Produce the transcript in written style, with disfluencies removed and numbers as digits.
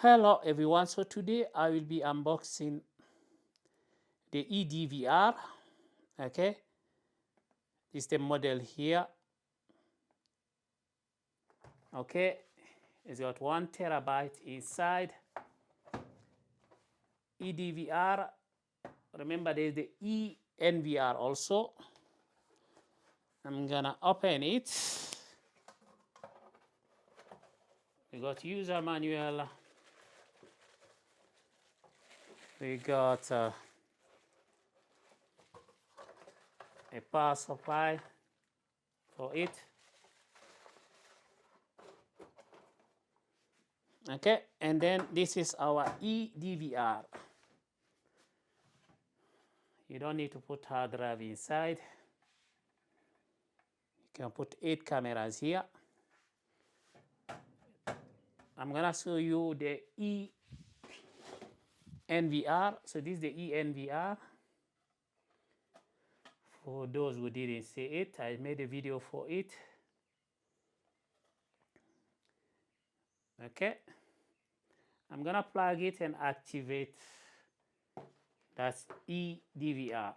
Hello everyone, so today I will be unboxing the eDVR. Okay, this is the model here. Okay, it's got 1 terabyte inside. eDVR, remember there's the eNVR also. I'm gonna open it. We got user manual. We got a power supply for it. Okay, and then this is our eDVR. You don't need to put hard drive inside. You can put 8 cameras here. I'm gonna show you the eNVR. So this is the eNVR. For those who didn't see it, I made a video for it. Okay, I'm gonna plug it and activate. That's eDVR.